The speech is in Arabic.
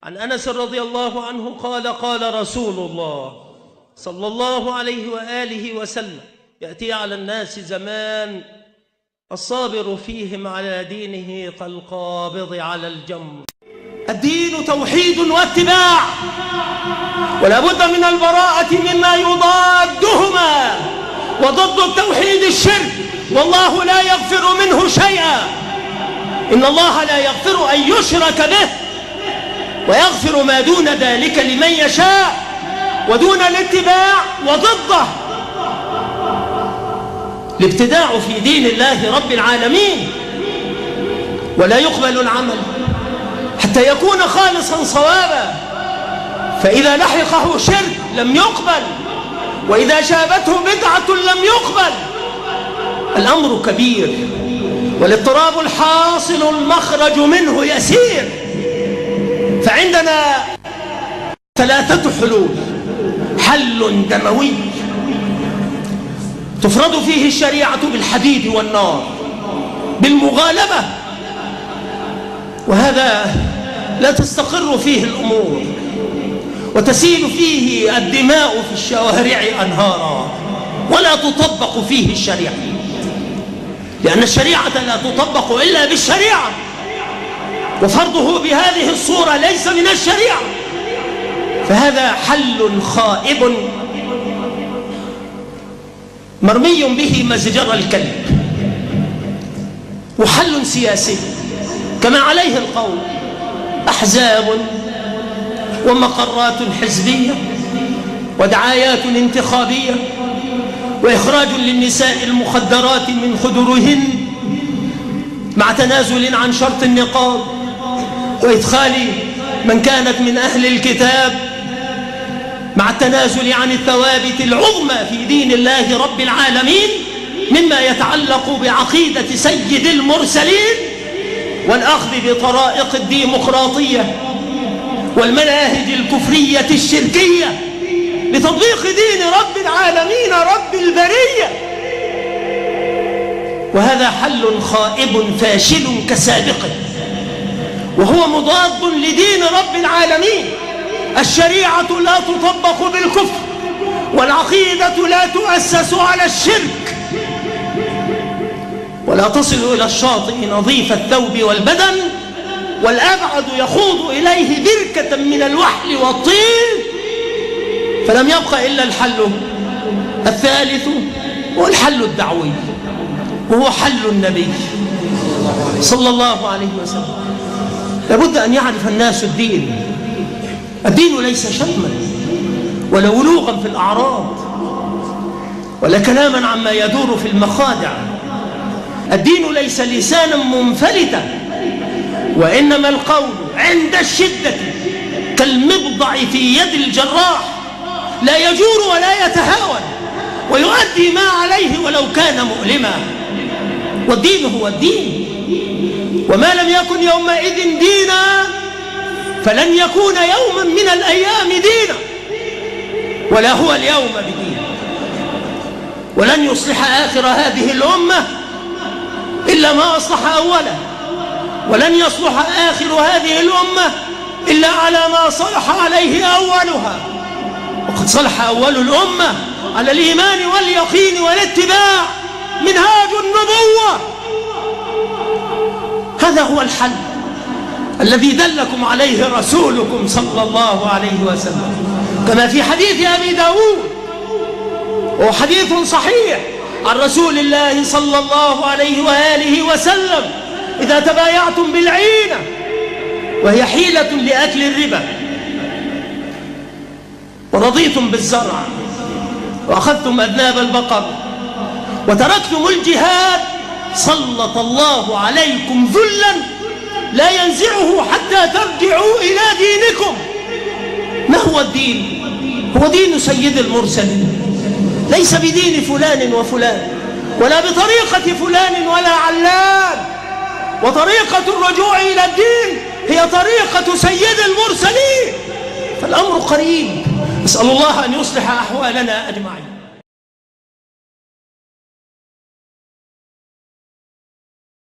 عن أنس رضي الله عنه قال قال رسول الله صلى الله عليه وآله وسلم: يأتي على الناس زمان الصابر فيهم على دينه كالقابض على الجمر. الدين توحيد واتباع، ولا بد من البراءة مما يضادهما، وضد التوحيد الشرك، والله لا يغفر منه شيئا. إن الله لا يغفر أن يشرك به، ويغفر ما دون ذلك لمن يشاء، ودون الاتباع وضده الابتداع في دين الله رب العالمين. ولا يقبل العمل حتى يكون خالصا صوابا، فإذا لحقه شرك لم يقبل، وإذا شابته بدعة لم يقبل. الأمر كبير، والاضطراب الحاصل المخرج منه يسير. فعندنا ثلاثة حلول: حل دموي تفرض فيه الشريعة بالحديد والنار بالمغالبة، وهذا لا تستقر فيه الأمور، وتسيل فيه الدماء في الشوارع أنهارا، ولا تطبق فيه الشريعة، لأن الشريعة لا تطبق إلا بالشريعة، وفرضه بهذه الصورة ليس من الشريعة. فهذا حل خائب مرمي به مزجر الكلب، وحل سياسي كما عليه القول: أحزاب ومقرات حزبية ودعايات انتخابية، وإخراج للنساء المخدرات من خدرهن مع تنازل عن شرط النقاب، وإدخال من كانت من أهل الكتاب مع التنازل عن الثوابت العظمى في دين الله رب العالمين مما يتعلق بعقيدة سيد المرسلين، والأخذ بطرائق الديمقراطية والمناهج الكفرية الشركية لتطبيق دين رب العالمين رب البرية. وهذا حل خائب فاشل كسابقه، وهو مضاد لدين رب العالمين. الشريعة لا تطبق بالكفر، والعقيدة لا تؤسس على الشرك، ولا تصل إلى الشاطئ نظيف الثوب والبدن، والأبعد يخوض إليه بركة من الوحل والطين. فلم يبق إلا الحل الثالث، والحل الدعوي، وهو حل النبي صلى الله عليه وسلم. لابد أن يعرف الناس الدين. الدين ليس شتما ولا ولوغا في الأعراض ولا كلاما عما يدور في المخادع. الدين ليس لسانا منفلتا، وإنما القول عند الشدة كالمبضع في يد الجراح، لا يجور ولا يتهاون، ويؤدي ما عليه ولو كان مؤلما. والدين هو الدين، وما لم يكن يومئذ دينا فلن يكون يوما من الأيام دينا، ولا هو اليوم بدين. ولن يصلح آخر هذه الأمة إلا ما أصلح أوله، ولن يصلح آخر هذه الأمة إلا على ما صلح عليه أولها. وقد صلح أول الأمة على الإيمان واليقين والاتباع، منهاج النبوة. هذا هو الحل الذي دلكم عليه رسولكم صلى الله عليه وسلم، كما في حديث أبي داود، وهو حديث صحيح عن رسول الله صلى الله عليه وآله وسلم: إذا تبايعتم بالعينة، وهي حيلة لأكل الربا، ورضيتم بالزرع، وأخذتم أذناب البقر، وتركتم الجهاد، سلط الله عليكم ذلا لا ينزعه حتى ترجعوا إلى دينكم. ما هو الدين؟ هو دين سيد المرسلين، ليس بدين فلان وفلان، ولا بطريقة فلان ولا علان. وطريقة الرجوع إلى الدين هي طريقة سيد المرسلين. فالأمر قريب. أسأل الله أن يصلح أحوالنا أجمعين.